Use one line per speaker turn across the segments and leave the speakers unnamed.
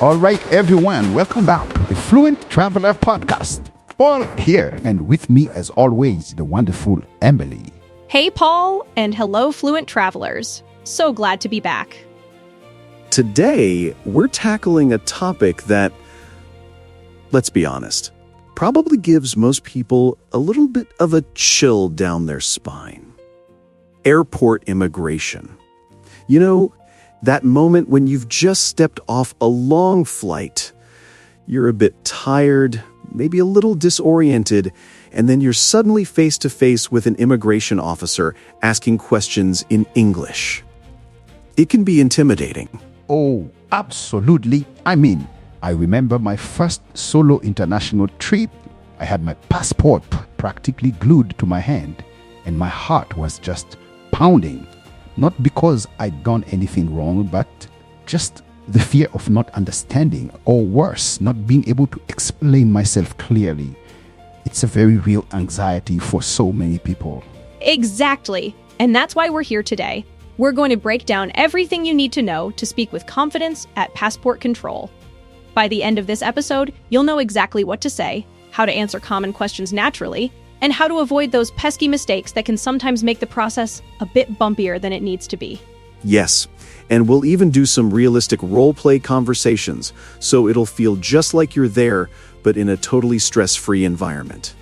All right, everyone, welcome back to the Fluent Traveler Podcast. Paul here, and with me, as always, the wonderful Emily.
Hey, Paul, and hello, Fluent Travelers. So glad to be back.
Today, we're tackling a topic that, let's be honest, probably gives most people a little bit of a chill down their spine. Airport immigration. You know, that moment when you've just stepped off a long flight. You're a bit tired, maybe a little disoriented, and then you're suddenly face to face with an immigration officer asking questions in English. It can be intimidating.
Oh, absolutely. I remember my first solo international trip. I had my passport practically glued to my hand, and my heart was just pounding. Not because I'd done anything wrong, but just the fear of not understanding, or worse, not being able to explain myself clearly. It's a very real anxiety for so many people.
Exactly. And that's why we're here today. We're going to break down everything you need to know to speak with confidence at passport control. By the end of this episode, you'll know exactly what to say, how to answer common questions naturally, and how to avoid those pesky mistakes that can sometimes make the process a bit bumpier than it needs to be.
Yes, and we'll even do some realistic role-play conversations, so it'll feel just like you're there, but in a totally stress-free environment.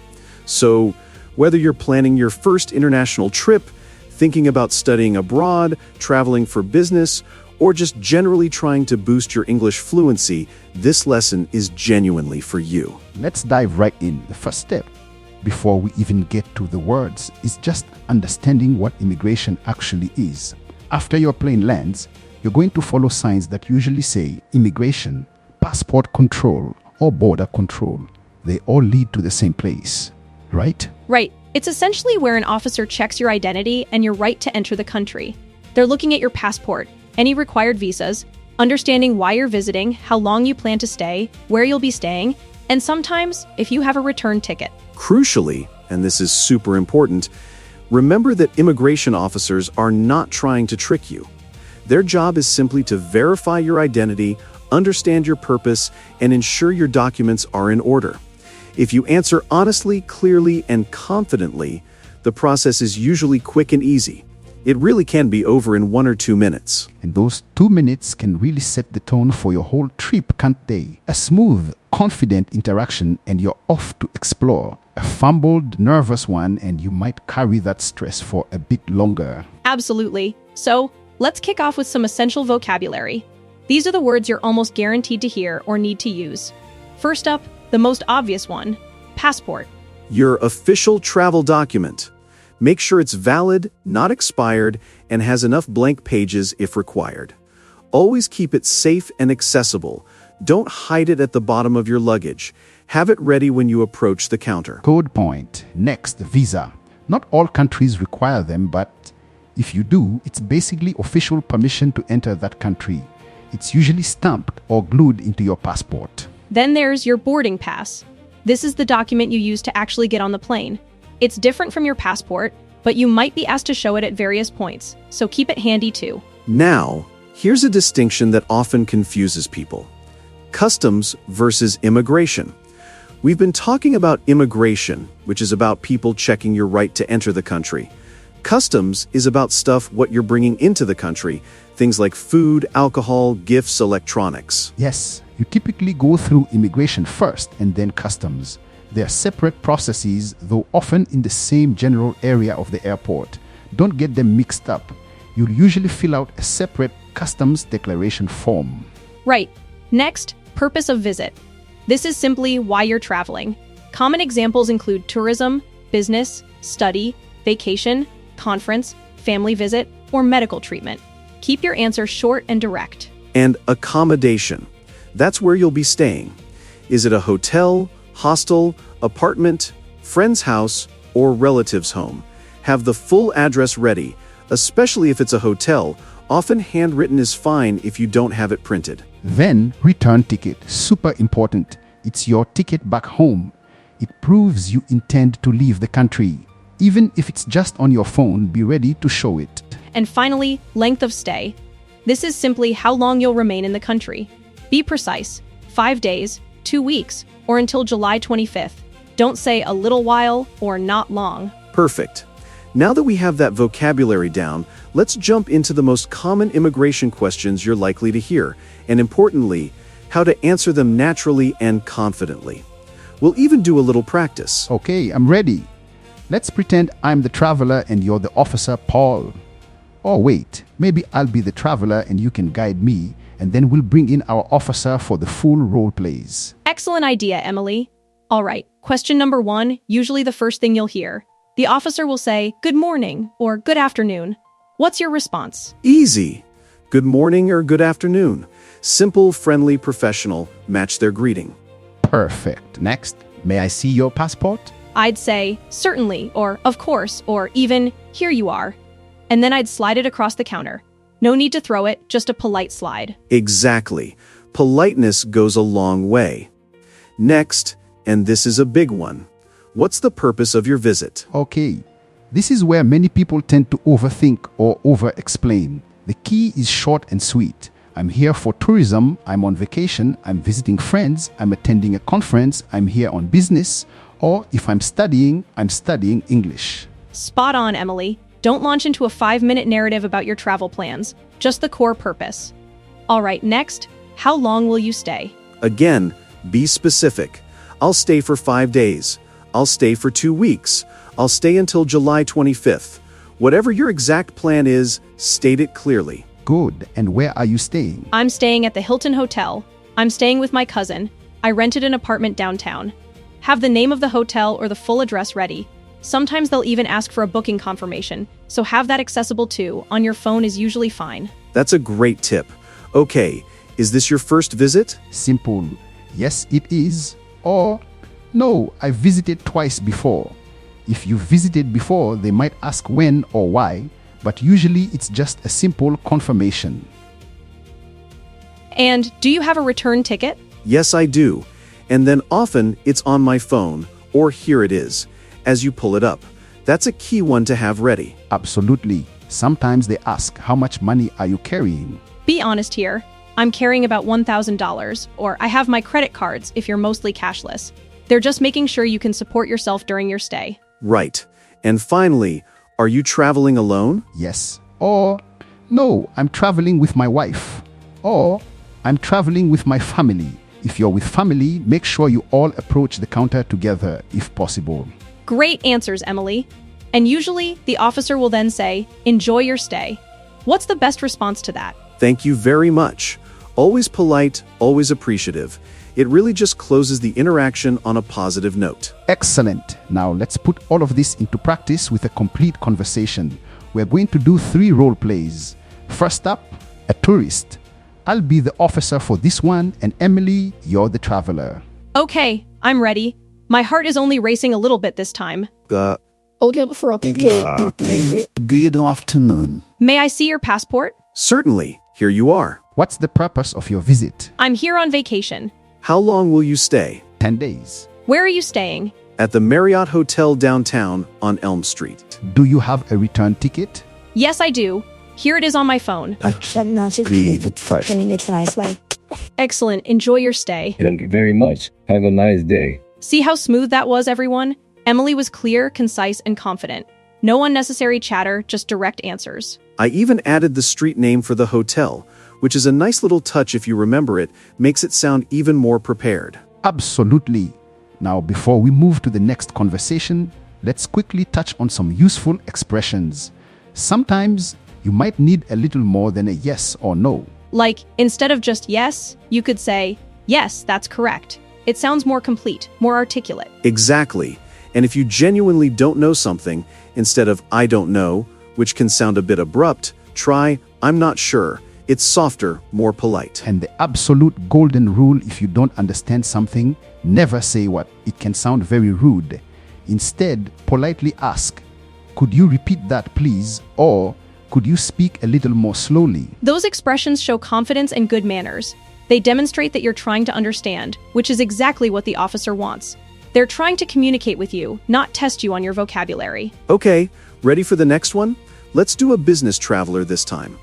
So, whether you're planning your first international trip, thinking about studying abroad, traveling for business, or just generally trying to boost your English fluency, this lesson is genuinely for you.
Let's dive right in. The first step, before we even get to the words, is just understanding what immigration actually is. After your plane lands, you're going to follow signs that usually say immigration, passport control, or border control. They all lead to the same place, right?
Right. It's essentially where an officer checks your identity and your right to enter the country. They're looking at your passport, any required visas, understanding why you're visiting, how long you plan to stay, where you'll be staying, and sometimes if you have a return ticket.
Crucially, and this is super important, remember that immigration officers are not trying to trick you. Their job is simply to verify your identity, understand your purpose, and ensure your documents are in order. If you answer honestly, clearly, and confidently, the process is usually quick and easy. It really can be over in 1 or 2 minutes.
And those 2 minutes can really set the tone for your whole trip, can't they? A smooth, confident interaction and you're off to explore. A fumbled, nervous one and you might carry that stress for a bit longer.
Absolutely. So, let's kick off with some essential vocabulary. These are the words you're almost guaranteed to hear or need to use. First up, the most obvious one, passport.
Your official travel document. Make sure it's valid, not expired, and has enough blank pages if required. Always keep it safe and accessible. Don't hide it at the bottom of your luggage. Have it ready when you approach the counter.
Code point. Next, visa. Not all countries require them, but if you do, it's basically official permission to enter that country. It's usually stamped or glued into your passport.
Then there's your boarding pass. This is the document you use to actually get on the plane. It's different from your passport, but you might be asked to show it at various points, so keep it handy too.
Now, here's a distinction that often confuses people. Customs versus immigration. We've been talking about immigration, which is about people checking your right to enter the country. Customs is about what you're bringing into the country, things like food, alcohol, gifts, electronics.
Yes, you typically go through immigration first and then customs. They are separate processes, though often in the same general area of the airport. Don't get them mixed up. You'll usually fill out a separate customs declaration form.
Right. Next, purpose of visit. This is simply why you're traveling. Common examples include tourism, business, study, vacation, conference, family visit, or medical treatment. Keep your answer short and direct.
And accommodation. That's where you'll be staying. Is it a hotel, hostel, apartment, friend's house, or relative's home? Have the full address ready, especially if it's a hotel. Often handwritten is fine if you don't have it printed.
Then, return ticket. Super important. It's your ticket back home. It proves you intend to leave the country. Even if it's just on your phone, be ready to show it.
And finally, length of stay. This is simply how long you'll remain in the country. Be precise. 5 days, 2 weeks, or until July 25th. Don't say a little while or not long.
Perfect. Now that we have that vocabulary down, let's jump into the most common immigration questions you're likely to hear, and importantly, how to answer them naturally and confidently. We'll even do a little practice.
Okay, I'm ready. Let's pretend I'm the traveler and you're the officer, Paul. Or wait, maybe I'll be the traveler and you can guide me, and then we'll bring in our officer for the full role plays.
Excellent idea, Emily. All right, question number 1, usually the first thing you'll hear. The officer will say, "Good morning," or "Good afternoon." What's your response?
Easy. Good morning or good afternoon. Simple, friendly, professional, match their greeting.
Perfect. Next, may I see your passport?
I'd say, "Certainly," or "Of course," or even, "Here you are." And then I'd slide it across the counter. No need to throw it, just a polite slide.
Exactly. Politeness goes a long way. Next, and this is a big one. What's the purpose of your visit?
Okay, this is where many people tend to overthink or over-explain. The key is short and sweet. I'm here for tourism, I'm on vacation, I'm visiting friends, I'm attending a conference, I'm here on business, or if I'm studying English.
Spot on, Emily. Don't launch into a 5-minute narrative about your travel plans, just the core purpose. All right, next, how long will you stay?
Again, be specific. I'll stay for 5 days. I'll stay for 2 weeks. I'll stay until July 25th. Whatever your exact plan is, state it clearly.
Good, and where are you staying?
I'm staying at the Hilton Hotel. I'm staying with my cousin. I rented an apartment downtown. Have the name of the hotel or the full address ready. Sometimes they'll even ask for a booking confirmation, so have that accessible too. On your phone is usually fine.
That's a great tip. Okay, is this your first visit?
Simple. Yes, it is. Or, no, I visited twice before. If you visited before, they might ask when or why, but usually it's just a simple confirmation.
And do you have a return ticket?
Yes, I do. And then often it's on my phone, or here it is, as you pull it up. That's a key one to have ready.
Absolutely. Sometimes they ask, how much money are you carrying?
Be honest here. I'm carrying about $1,000, or I have my credit cards if you're mostly cashless. They're just making sure you can support yourself during your stay.
Right. And finally, are you traveling alone?
Yes. Or, no, I'm traveling with my wife. Or, I'm traveling with my family. If you're with family, make sure you all approach the counter together if possible.
Great answers, Emily. And usually, the officer will then say, "Enjoy your stay." What's the best response to that?
Thank you very much. Always polite, always appreciative. It really just closes the interaction on a positive note.
Excellent. Now let's put all of this into practice with a complete conversation. We're going to do 3 role plays. First up, a tourist. I'll be the officer for this one, and Emily, you're the traveler.
Okay, I'm ready. My heart is only racing a little bit this time.
Good afternoon.
May I see your passport?
Certainly. Here you are.
What's the purpose of your visit?
I'm here on vacation.
How long will you stay?
10 days.
Where are you staying?
At the Marriott Hotel downtown on Elm Street.
Do you have a return ticket?
Yes, I do. Here it is on my phone. Excellent. Enjoy your stay.
Thank you very much. Have a nice day.
See how smooth that was, everyone? Emily was clear, concise, and confident. No unnecessary chatter, just direct answers.
I even added the street name for the hotel, which is a nice little touch if you remember it, makes it sound even more prepared.
Absolutely. Now, before we move to the next conversation, let's quickly touch on some useful expressions. Sometimes you might need a little more than a yes or no.
Like, instead of just yes, you could say, "Yes, that's correct." It sounds more complete, more articulate.
Exactly. And if you genuinely don't know something, instead of "I don't know," which can sound a bit abrupt, try "I'm not sure." It's softer, more polite.
And the absolute golden rule, if you don't understand something, never say what. It can sound very rude. Instead, politely ask, "Could you repeat that, please?" Or, "Could you speak a little more slowly?"
Those expressions show confidence and good manners. They demonstrate that you're trying to understand, which is exactly what the officer wants. They're trying to communicate with you, not test you on your vocabulary.
Okay, ready for the next one? Let's do a business traveler this time.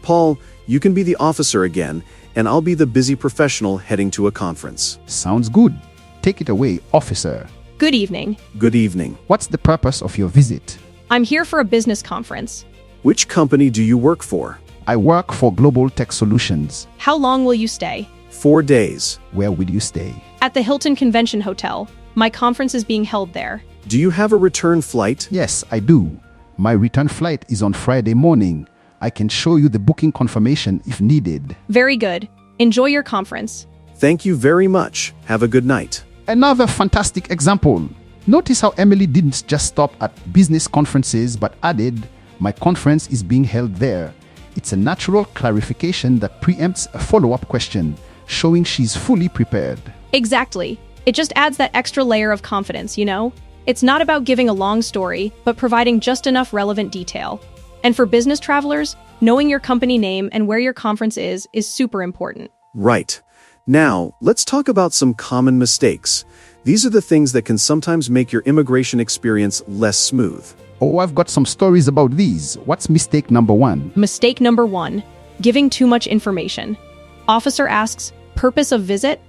Paul, you can be the officer again, and I'll be the busy professional heading to a conference.
Sounds good. Take it away, officer.
Good evening.
Good evening.
What's the purpose of your visit?
I'm here for a business conference.
Which company do you work for?
I work for Global Tech Solutions.
How long will you stay?
4 days.
Where will you stay?
At the Hilton Convention Hotel. My conference is being held there.
Do you have a return flight?
Yes, I do. My return flight is on Friday morning. I can show you the booking confirmation if needed.
Very good. Enjoy your conference.
Thank you very much. Have a good night.
Another fantastic example. Notice how Emily didn't just stop at business conferences but added, "My conference is being held there." It's a natural clarification that preempts a follow-up question, showing she's fully prepared.
Exactly. It just adds that extra layer of confidence, you know? It's not about giving a long story, but providing just enough relevant detail. And for business travelers, knowing your company name and where your conference is super important.
Right. Now, let's talk about some common mistakes. These are the things that can sometimes make your immigration experience less smooth.
Oh, I've got some stories about these. What's mistake number 1?
Mistake number 1, giving too much information. Officer asks, purpose of visit?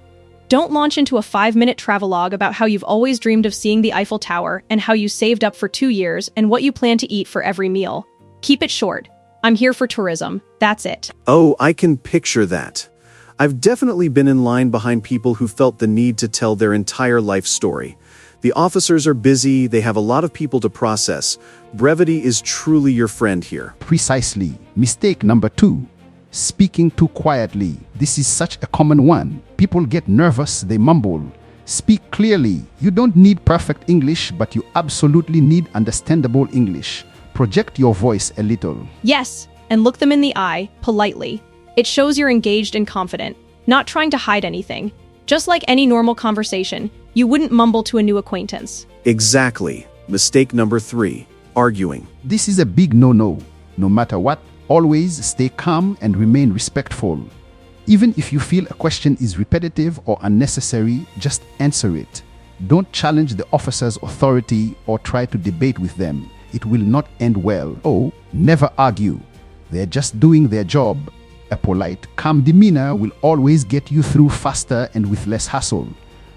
Don't launch into a 5-minute travelogue about how you've always dreamed of seeing the Eiffel Tower and how you saved up for 2 years and what you plan to eat for every meal. Keep it short. I'm here for tourism. That's it.
Oh, I can picture that. I've definitely been in line behind people who felt the need to tell their entire life story. The officers are busy, they have a lot of people to process. Brevity is truly your friend here.
Precisely. Mistake number 2. Speaking too quietly. This is such a common one. People get nervous, they mumble. Speak clearly. You don't need perfect English, but you absolutely need understandable English. Project your voice a little.
Yes, and look them in the eye, politely. It shows you're engaged and confident, not trying to hide anything. Just like any normal conversation, you wouldn't mumble to a new acquaintance.
Exactly. Mistake number 3. Arguing.
This is a big no-no. No matter what, always stay calm and remain respectful. Even if you feel a question is repetitive or unnecessary, just answer it. Don't challenge the officer's authority or try to debate with them. It will not end well. Oh, never argue. They're just doing their job. A polite, calm demeanor will always get you through faster and with less hassle.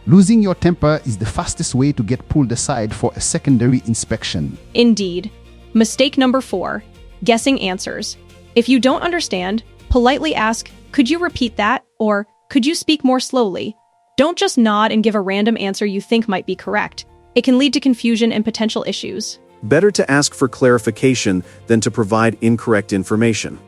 Losing your temper is the fastest way to get pulled aside for a secondary inspection.
Indeed. Mistake number 4, guessing answers. If you don't understand, politely ask, could you repeat that? Or could you speak more slowly? Don't just nod and give a random answer you think might be correct. It can lead to confusion and potential issues.
Better to ask for clarification than to provide incorrect information.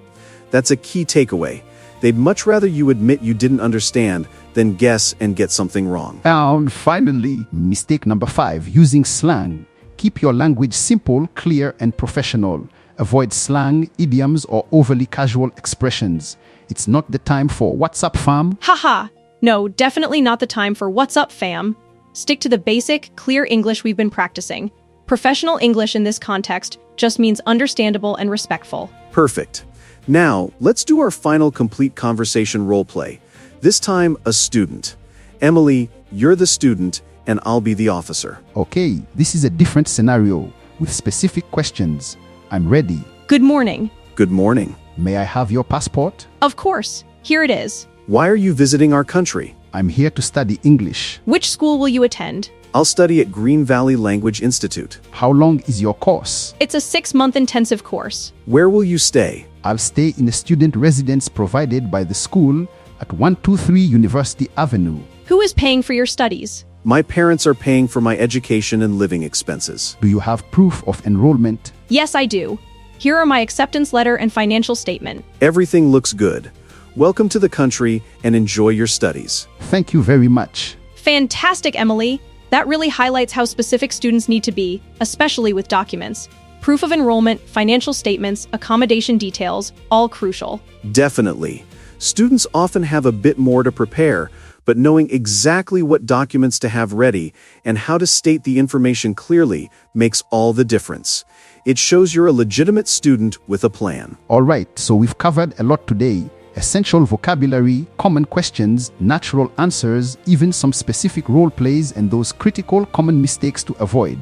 That's a key takeaway. They'd much rather you admit you didn't understand than guess and get something wrong.
And finally, mistake number 5, using slang. Keep your language simple, clear, and professional. Avoid slang, idioms, or overly casual expressions. It's not the time for "What's up, fam?"
Haha. No, definitely not the time for "What's up, fam?" Stick to the basic, clear English we've been practicing. Professional English in this context just means understandable and respectful.
Perfect. Now, let's do our final complete conversation role play. This time, a student. Emily, you're the student, and I'll be the officer.
Okay, this is a different scenario with specific questions. I'm ready.
Good morning.
Good morning.
May I have your passport?
Of course. Here it is.
Why are you visiting our country?
I'm here to study English.
Which school will you attend?
I'll study at Green Valley Language Institute.
How long is your course?
It's a 6-month intensive course.
Where will you stay?
I'll stay in a student residence provided by the school at 123 University Avenue.
Who is paying for your studies?
My parents are paying for my education and living expenses.
Do you have proof of enrollment?
Yes, I do. Here are my acceptance letter and financial statement.
Everything looks good. Welcome to the country and enjoy your studies.
Thank you very much.
Fantastic, Emily. That really highlights how specific students need to be, especially with documents. Proof of enrollment, financial statements, accommodation details, all crucial.
Definitely. Students often have a bit more to prepare, but knowing exactly what documents to have ready and how to state the information clearly makes all the difference. It shows you're a legitimate student with a plan.
All right, so we've covered a lot today. Essential vocabulary, common questions, natural answers, even some specific role plays, and those critical common mistakes to avoid.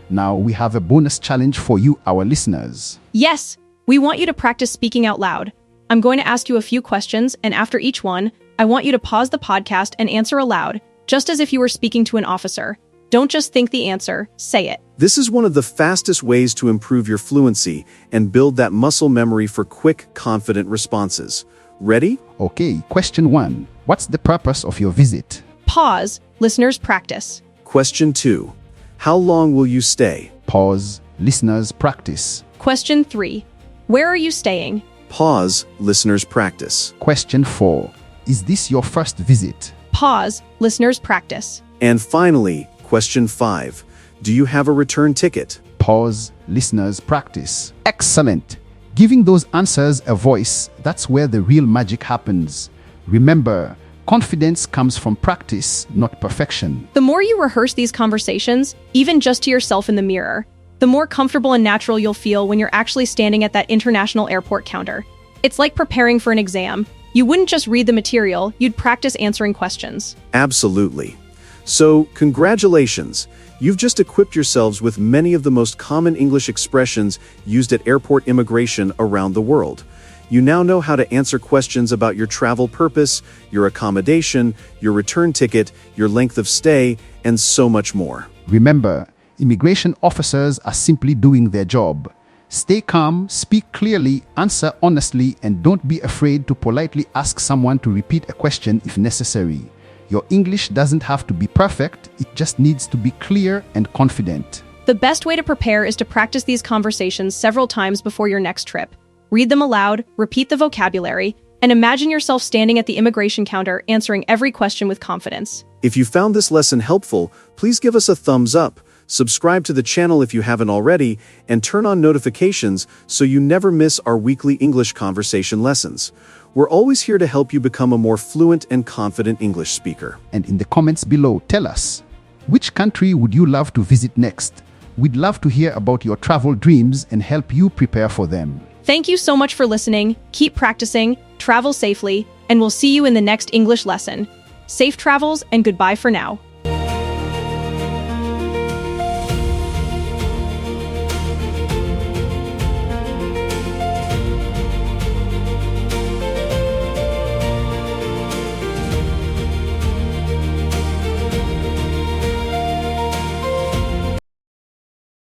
Now we have a bonus challenge for you, our listeners.
Yes, we want you to practice speaking out loud. I'm going to ask you a few questions, and after each one, I want you to pause the podcast and answer aloud, just as if you were speaking to an officer. Don't just think the answer, say it.
This is one of the fastest ways to improve your fluency and build that muscle memory for quick, confident responses. Ready?
Okay, question 1. What's the purpose of your visit?
Pause. Listeners practice.
Question 2. How long will you stay?
Pause. Listeners practice.
Question 3. Where are you staying?
Pause. Listeners practice.
Question 4. Is this your first visit?
Pause. Listeners practice.
And finally, question 5. Do you have a return ticket?
Pause. Listeners practice. Excellent. Giving those answers a voice, that's where the real magic happens. Remember, confidence comes from practice, not perfection.
The more you rehearse these conversations, even just to yourself in the mirror, the more comfortable and natural you'll feel when you're actually standing at that international airport counter. It's like preparing for an exam. You wouldn't just read the material, you'd practice answering questions.
Absolutely. So, congratulations. You've just equipped yourselves with many of the most common English expressions used at airport immigration around the world. You now know how to answer questions about your travel purpose, your accommodation, your return ticket, your length of stay, and so much more.
Remember, immigration officers are simply doing their job. Stay calm, speak clearly, answer honestly, and don't be afraid to politely ask someone to repeat a question if necessary. Your English doesn't have to be perfect, it just needs to be clear and confident.
The best way to prepare is to practice these conversations several times before your next trip. Read them aloud, repeat the vocabulary, and imagine yourself standing at the immigration counter answering every question with confidence.
If you found this lesson helpful, please give us a thumbs up, subscribe to the channel if you haven't already, and turn on notifications so you never miss our weekly English conversation lessons. We're always here to help you become a more fluent and confident English speaker.
And in the comments below, tell us, which country would you love to visit next? We'd love to hear about your travel dreams and help you prepare for them.
Thank you so much for listening. Keep practicing, travel safely, and we'll see you in the next English lesson. Safe travels and goodbye for now.